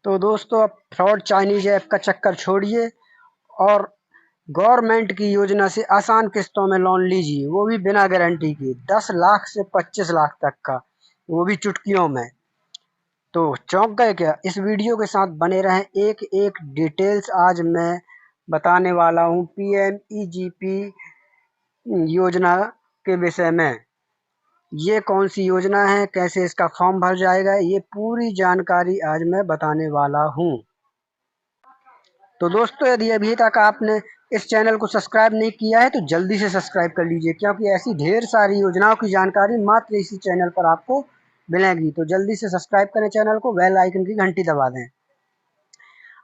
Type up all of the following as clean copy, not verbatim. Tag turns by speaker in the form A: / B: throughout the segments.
A: तो दोस्तों अब फ्रॉड चाइनीज ऐप का चक्कर छोड़िए और गवर्नमेंट की योजना से आसान किस्तों में लोन लीजिए, वो भी बिना गारंटी के 10 लाख से 25 लाख तक का, वो भी चुटकियों में। तो चौंक गए क्या? इस वीडियो के साथ बने रहें, एक एक डिटेल्स आज मैं बताने वाला हूँ पीएमईजीपी योजना के विषय में। ये कौन सी योजना है, कैसे इसका फॉर्म भर जाएगा, ये पूरी जानकारी आज मैं बताने वाला हूँ। तो दोस्तों यदि अभी तक आपने इस चैनल को सब्सक्राइब नहीं किया है तो जल्दी से सब्सक्राइब कर लीजिए, क्योंकि ऐसी ढेर सारी योजनाओं की जानकारी मात्र इसी चैनल पर आपको मिलेगी। तो जल्दी से सब्सक्राइब करें चैनल को, बेल आइकन की घंटी दबा दें।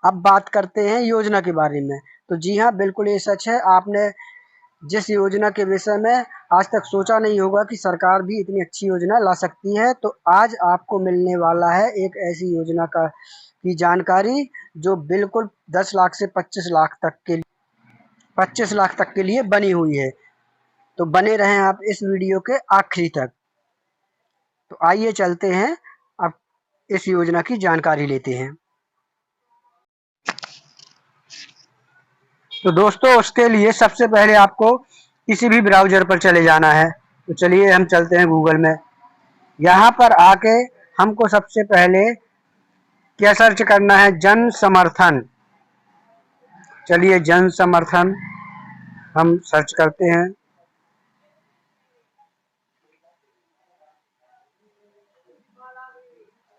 A: अब बात करते हैं योजना के बारे में। तो जी हाँ, बिल्कुल ये सच है। आपने जिस योजना के विषय में आज तक सोचा नहीं होगा कि सरकार भी इतनी अच्छी योजना ला सकती है, तो आज आपको मिलने वाला है एक ऐसी योजना की जानकारी जो बिल्कुल 10 लाख से 25 लाख तक के लिए बनी हुई है। तो बने रहें आप इस वीडियो के आखिरी तक। तो आइए चलते हैं, अब इस योजना की जानकारी लेते हैं। तो दोस्तों उसके लिए सबसे पहले आपको किसी भी ब्राउज़र पर चले जाना है। तो चलिए हम चलते हैं गूगल में। यहाँ पर आके हमको सबसे पहले क्या सर्च करना है? जन समर्थन। चलिए जन समर्थन हम सर्च करते हैं।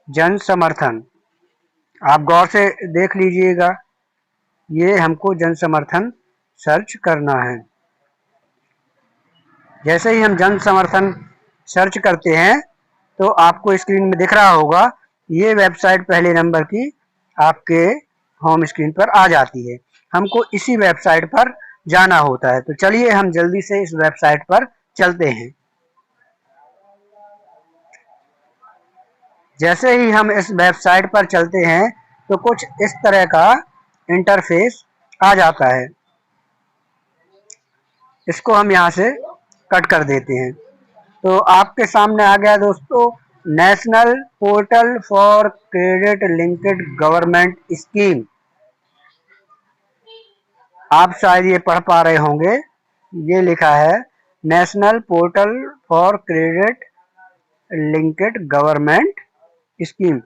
A: जन समर्थन, आप गौर से देख लीजिएगा, ये हमको जन समर्थन सर्च करना है। जैसे ही हम जन समर्थन सर्च करते हैं तो आपको स्क्रीन में दिख रहा होगा, ये वेबसाइट पहले नंबर की आपके होम स्क्रीन पर आ जाती है। हमको इसी वेबसाइट पर जाना होता है। तो चलिए हम जल्दी से इस वेबसाइट पर चलते हैं। जैसे ही हम इस वेबसाइट पर चलते हैं तो कुछ इस तरह का इंटरफेस आ जाता है। इसको हम यहाँ से कट कर देते हैं। तो आपके सामने आ गया दोस्तों, national portal for credit linked government scheme. आप शायद ये पढ़ पा रहे होंगे, ये लिखा है national portal for credit linked government scheme.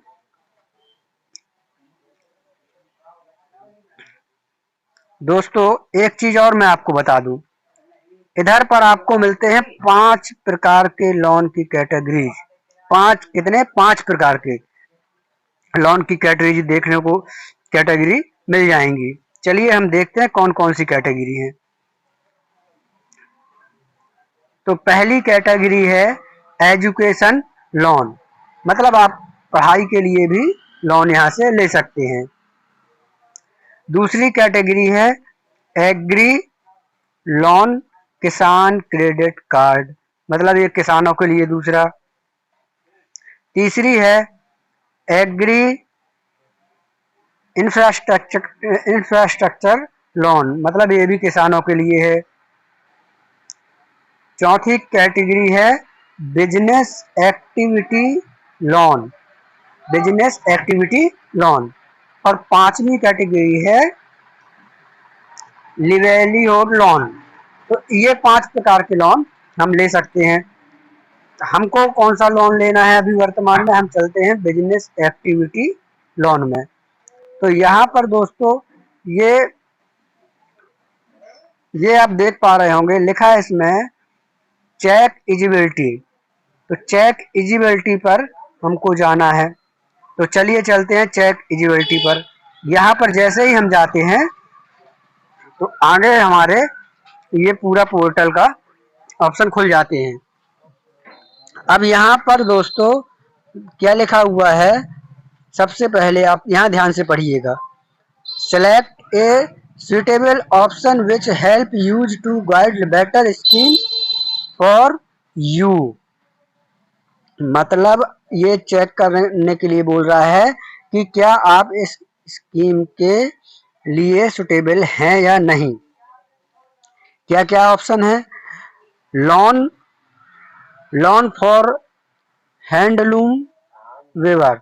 A: दोस्तों एक चीज और मैं आपको बता दूं, इधर पर आपको मिलते हैं 5 प्रकार के लोन की कैटेगरीज। 5 कितने? 5 प्रकार के लोन की कैटेगरी देखने को कैटेगरी मिल जाएंगी। चलिए हम देखते हैं कौन कौन सी कैटेगरी है। तो पहली कैटेगरी है एजुकेशन लोन, मतलब आप पढ़ाई के लिए भी लोन यहाँ से ले सकते हैं। दूसरी कैटेगरी है एग्री लोन किसान क्रेडिट कार्ड, मतलब ये किसानों के लिए दूसरा। तीसरी है एग्री इंफ्रास्ट्रक्चर लोन, मतलब ये भी किसानों के लिए है। चौथी कैटेगरी है business activity loan, business activity loan. और पांचवी कैटेगरी है लिवेलीहुड लोन। तो ये 5 प्रकार के लोन हम ले सकते हैं। हमको कौन सा लोन लेना है अभी वर्तमान में? हम चलते हैं बिजनेस एक्टिविटी लोन में। तो यहाँ पर दोस्तों ये आप देख पा रहे होंगे, लिखा है इसमें चेक इजिबिलिटी। तो चेक इजिबिलिटी पर हमको जाना है। तो चलिए चलते हैं चेक इजिबिलिटी पर। यहाँ पर जैसे ही हम जाते हैं तो आगे हमारे ये पूरा पोर्टल का ऑप्शन खुल जाते हैं। अब यहाँ पर दोस्तों क्या लिखा हुआ है, सबसे पहले आप यहाँ ध्यान से पढ़िएगा। Select A suitable option which help you to guide better scheme for you, मतलब ये चेक करने के लिए बोल रहा है कि क्या आप इस स्कीम के लिए सुटेबल हैं या नहीं। क्या क्या ऑप्शन है? Loan for handloom weaver,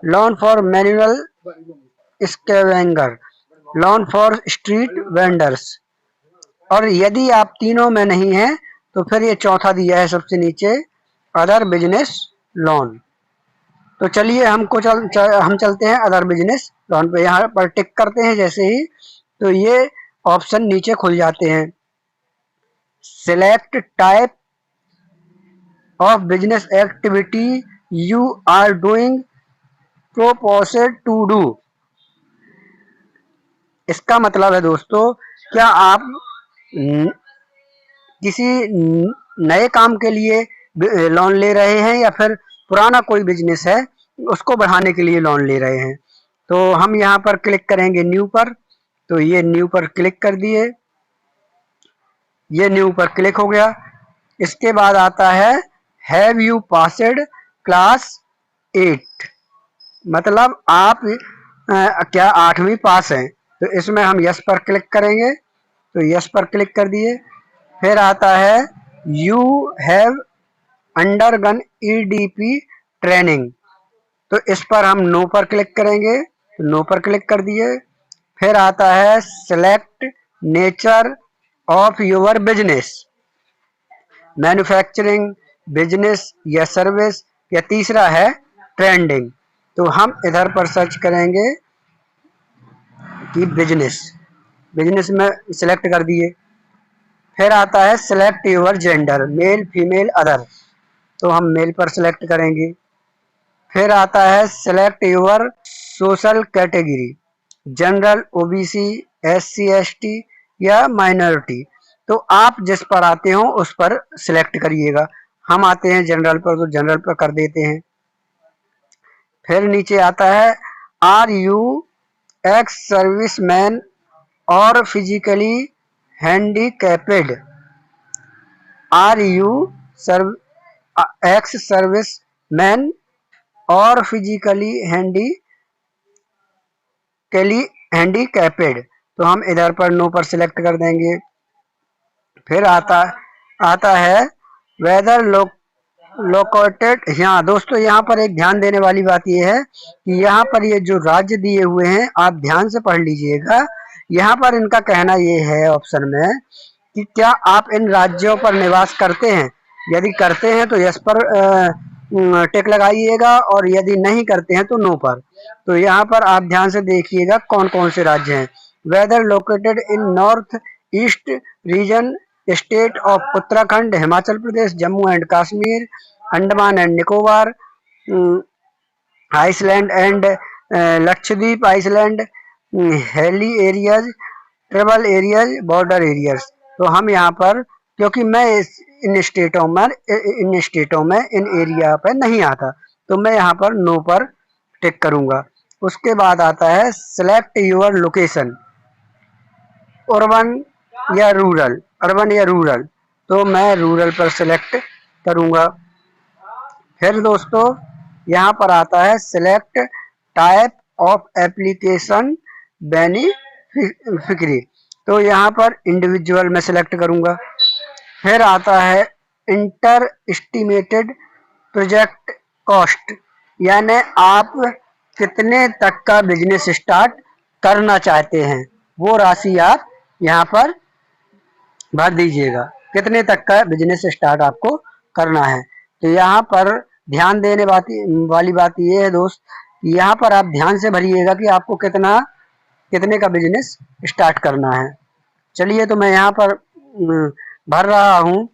A: loan for manual scavenger, loan for street vendors. और यदि आप तीनों में नहीं है तो फिर ये चौथा दिया है सबसे नीचे, अदर बिजनेस लोन। तो चलिए हम चलते हैं अदर बिजनेस लोन पे, यहाँ पर टिक करते हैं जैसे ही, तो ये ऑप्शन नीचे खुल जाते हैं। Select type of business activity you are doing, proposed to do. इसका मतलब है दोस्तों, क्या आप किसी नए काम के लिए लोन ले रहे हैं या फिर पुराना कोई बिजनेस है उसको बढ़ाने के लिए लोन ले रहे हैं। तो हम यहाँ पर क्लिक करेंगे न्यू पर, तो ये न्यू पर क्लिक कर दिए, ये न्यू पर क्लिक हो गया। इसके बाद आता है हैव यू पासड क्लास 8, मतलब आप क्या 8वीं पास हैं। तो इसमें हम यस पर क्लिक करेंगे, तो यस पर क्लिक कर दिए। फिर आता है यू हैव अंडरगन ईडीपी ट्रेनिंग, तो इस पर हम नो पर क्लिक करेंगे, तो नो पर क्लिक कर दिए। फिर आता है select nature of your business, manufacturing, business या सर्विस, या तीसरा है ट्रेंडिंग। तो हम इधर पर सर्च करेंगे कि बिजनेस, बिजनेस में सिलेक्ट कर दिए। फिर आता है select your gender, male female other, तो हम मेल पर सिलेक्ट करेंगे। फिर आता है select your social category, general, OBC, SC ST या माइनॉरिटी। तो आप जिस पर आते हो उस पर सिलेक्ट करिएगा। हम आते हैं जनरल पर, तो जनरल पर कर देते हैं। फिर नीचे आता है आर यू एक्स सर्विसमैन और physically handicapped, are you ex service man और फिजिकली हैंडीकैप्ड, तो हम इधर पर नो पर सिलेक्ट कर देंगे। फिर आता है वेदर लोकेटेड। हाँ दोस्तों, यहाँ पर एक ध्यान देने वाली बात यह है कि यहाँ पर ये जो राज्य दिए हुए हैं आप ध्यान से पढ़ लीजिएगा। यहाँ पर इनका कहना ये है ऑप्शन में कि क्या आप इन राज्यों पर निवास करते हैं। यदि करते हैं तो यस पर टिक लगाइएगा, और यदि नहीं करते हैं तो नो पर। तो यहाँ पर आप ध्यान से देखिएगा कौन कौन से राज्य हैं। Whether located in north east region, state of Uttarakhand, Himachal Pradesh, Jammu and Kashmir, Andaman and Nicobar, island and Lakshadweep island, hilly areas, tribal areas, border areas. तो हम यहाँ पर, क्योंकि मैं इन स्टेटों में इन एरिया पर नहीं आता, तो मैं यहाँ पर नो पर टिक करूंगा। उसके बाद आता है सिलेक्ट योर लोकेशन, अर्बन या रूरल, तो मैं रूरल पर सिलेक्ट करूंगा। फिर दोस्तों यहाँ पर आता है select type of application beneficiary, तो यहाँ पर इंडिविजुअल में सिलेक्ट करूंगा। फिर आता है इंटर एस्टिमेटेड प्रोजेक्ट कॉस्ट, यानी आप कितने तक का बिजनेस स्टार्ट करना चाहते हैं, वो राशि आप यहाँ पर भर दीजिएगा, कितने तक का बिजनेस स्टार्ट आपको करना है। तो यहाँ पर ध्यान देने वाली बात ये है दोस्त, यहाँ पर आप ध्यान से भरिएगा कि आपको कितने का बिजनेस स्टार्ट करना है। चलिए, तो मैं यहाँ पर भर रहा हूँ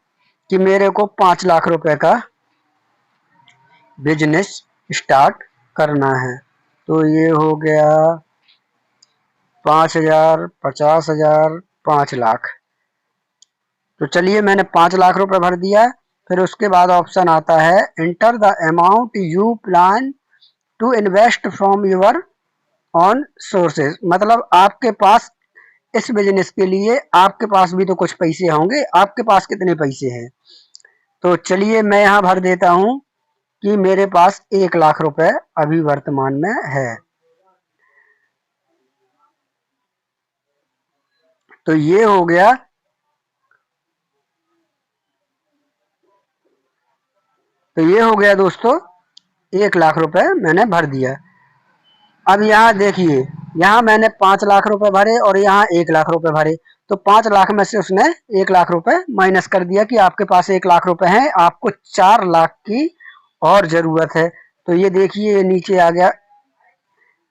A: कि मेरे को 5 लाख रुपए का बिजनेस स्टार्ट करना है। तो ये हो गया 5,000, 50,000, 5 लाख। तो चलिए, मैंने 5 लाख रुपए भर दिया। फिर उसके बाद ऑप्शन आता है enter the amount you plan to invest from your own sources, मतलब आपके पास इस बिजनेस के लिए आपके पास भी तो कुछ पैसे होंगे, आपके पास कितने पैसे हैं। तो चलिए, मैं यहाँ भर देता हूँ कि मेरे पास 1 लाख रुपए अभी वर्तमान में है। तो ये हो गया, दोस्तों 1 लाख रुपए मैंने भर दिया। अब यहाँ देखिए, यहाँ मैंने 5 लाख रुपए भरे और यहाँ 1 लाख रुपए भरे, तो 5 लाख में से उसने 1 लाख रुपए माइनस कर दिया कि आपके पास 1 लाख रुपए हैं, आपको 4 लाख की और जरूरत है। तो ये देखिए, ये नीचे आ गया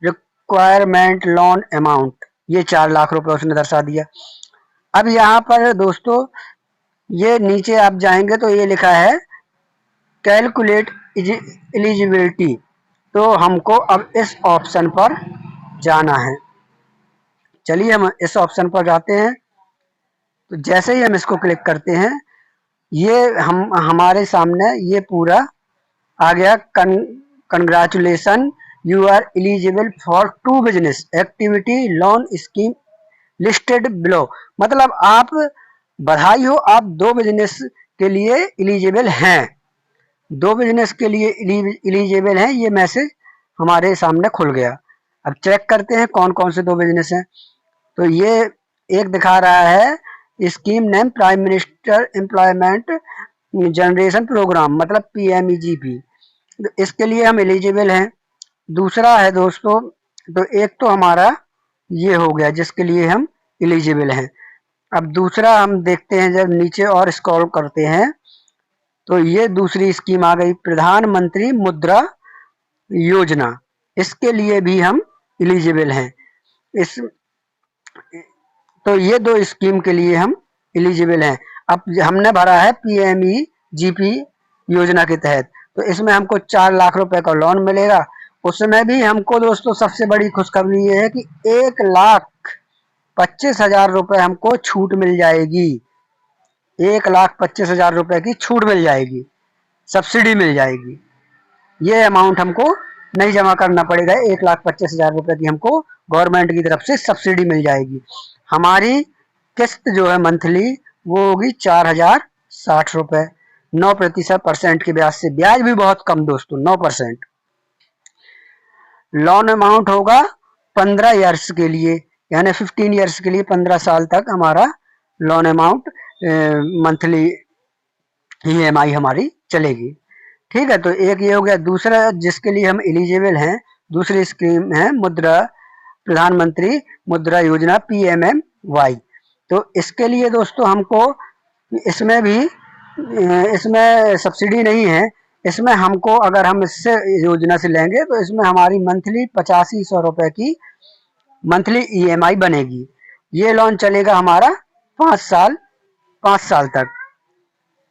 A: रिक्वायरमेंट लोन अमाउंट, ये 4 लाख रुपए उसने दर्शा दिया। अब यहाँ पर दोस्तों ये नीचे आप जाएंगे तो ये लिखा है कैलकुलेट एलिजिबिलिटी, तो हमको अब इस ऑप्शन पर जाना है। चलिए हम इस ऑप्शन पर जाते हैं। तो जैसे ही हम इसको क्लिक करते हैं, ये हमारे सामने ये पूरा आ गया। Congratulations, you are eligible for 2 business activity loan scheme listed below, मतलब आप बधाई हो, आप 2 बिजनेस के लिए एलिजिबल हैं। 2 बिजनेस के लिए एलिजिबल हैं, ये मैसेज हमारे सामने खुल गया। अब चेक करते हैं कौन कौन से 2 बिजनेस हैं। तो ये एक दिखा रहा है scheme name prime minister employment generation programme, मतलब PMEGP, तो इसके लिए हम एलिजिबल हैं। दूसरा है दोस्तों, तो एक तो हमारा ये हो गया जिसके लिए हम एलिजिबल हैं। अब दूसरा हम देखते हैं, जब नीचे और स्क्रॉल करते हैं तो ये दूसरी स्कीम आ गई, प्रधानमंत्री मुद्रा योजना, इसके लिए भी हम एलिजिबल हैं। इस तो ये 2 स्कीम के लिए हम एलिजिबल हैं। अब हमने भरा है PMEGP योजना के तहत, तो इसमें हमको 4 लाख रुपए का लोन मिलेगा। उसमें भी हमको दोस्तों सबसे बड़ी खुशखबरी ये है कि 1,25,000 रुपए हमको छूट मिल जाएगी। 1,25,000 रुपए की छूट मिल जाएगी, सब्सिडी मिल जाएगी। ये अमाउंट हमको नहीं जमा करना पड़ेगा, 1,25,000 रुपए की हमको गवर्नमेंट की तरफ से सब्सिडी मिल जाएगी। हमारी किस्त जो है मंथली वो होगी 4,060 रुपए, 9% के ब्याज से, ब्याज भी बहुत कम दोस्तों, 9%। लोन अमाउंट होगा 15 ईयर्स के लिए, यानी 15 ईयर्स के लिए, 15 साल तक हमारा लोन अमाउंट मंथली EMI हमारी चलेगी। ठीक है, तो एक ये हो गया। दूसरा जिसके लिए हम एलिजिबल हैं, दूसरी स्कीम है प्रधानमंत्री मुद्रा योजना PMMY। तो इसके लिए दोस्तों हमको इसमें भी इसमें सब्सिडी नहीं है। इसमें हमको अगर हम इससे योजना से लेंगे तो इसमें हमारी मंथली 8500 रुपए की मंथली EMI बनेगी। ये लोन चलेगा हमारा 5 साल तक,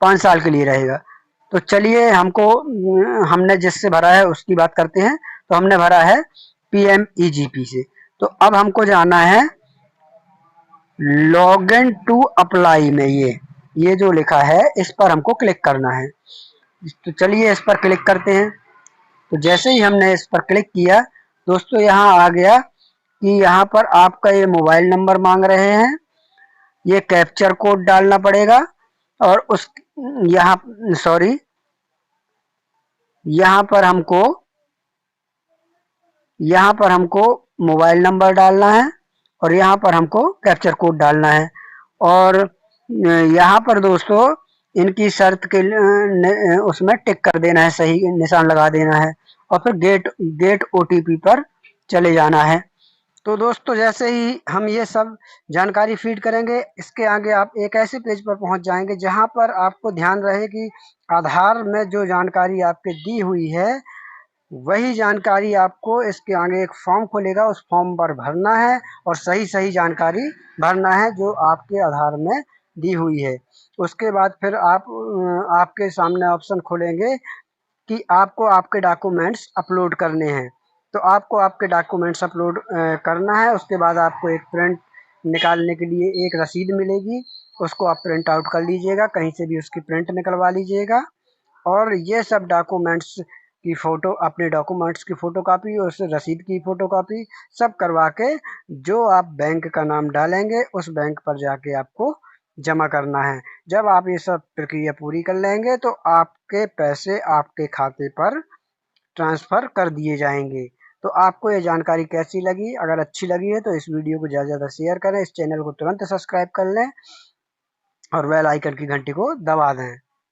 A: 5 साल के लिए रहेगा। तो चलिए हमने जिससे भरा है उसकी बात करते हैं। तो हमने भरा है PMEGP से। तो अब हमको जाना है लॉगिन टू अप्लाई में, ये जो लिखा है इस पर हमको क्लिक करना है। तो चलिए इस पर क्लिक करते हैं। तो जैसे ही हमने इस पर क्लिक किया दोस्तों, यहाँ आ गया कि यहाँ पर आपका ये मोबाइल नंबर मांग रहे हैं, ये कैप्चर कोड डालना पड़ेगा, और उस यहाँ सॉरी यहाँ पर हमको मोबाइल नंबर डालना है और यहाँ पर हमको कैप्चर कोड डालना है। और यहाँ पर दोस्तों इनकी शर्त के उसमें टिक कर देना है, सही निशान लगा देना है, और फिर गेट OTP पर चले जाना है। तो दोस्तों जैसे ही हम ये सब जानकारी फीड करेंगे, इसके आगे आप एक ऐसे पेज पर पहुंच जाएंगे जहां पर आपको ध्यान रहे कि आधार में जो जानकारी आपके दी हुई है वही जानकारी आपको इसके आगे एक फॉर्म खुलेगा, उस फॉर्म पर भरना है और सही जानकारी भरना है जो आपके आधार में दी हुई है। उसके बाद फिर आपके सामने ऑप्शन खुलेंगे कि आपको आपके डॉक्यूमेंट्स अपलोड करने हैं। तो आपको आपके डॉक्यूमेंट्स अपलोड करना है। उसके बाद आपको एक प्रिंट निकालने के लिए एक रसीद मिलेगी, उसको आप प्रिंट आउट कर लीजिएगा, कहीं से भी उसकी प्रिंट निकलवा लीजिएगा। और ये सब डॉक्यूमेंट्स की फ़ोटो, अपने डॉक्यूमेंट्स की फ़ोटोकॉपी और उस रसीद की फ़ोटोकॉपी सब करवा के जो आप बैंक का नाम डालेंगे उस बैंक पर जाके आपको जमा करना है। जब आप ये सब प्रक्रिया पूरी कर लेंगे तो आपके पैसे आपके खाते पर ट्रांसफ़र कर दिए जाएंगे। तो आपको ये जानकारी कैसी लगी? अगर अच्छी लगी है तो इस वीडियो को ज़्यादा से ज़्यादा शेयर करें, इस चैनल को तुरंत सब्सक्राइब कर लें और बेल आइकन की घंटी को दबा दें।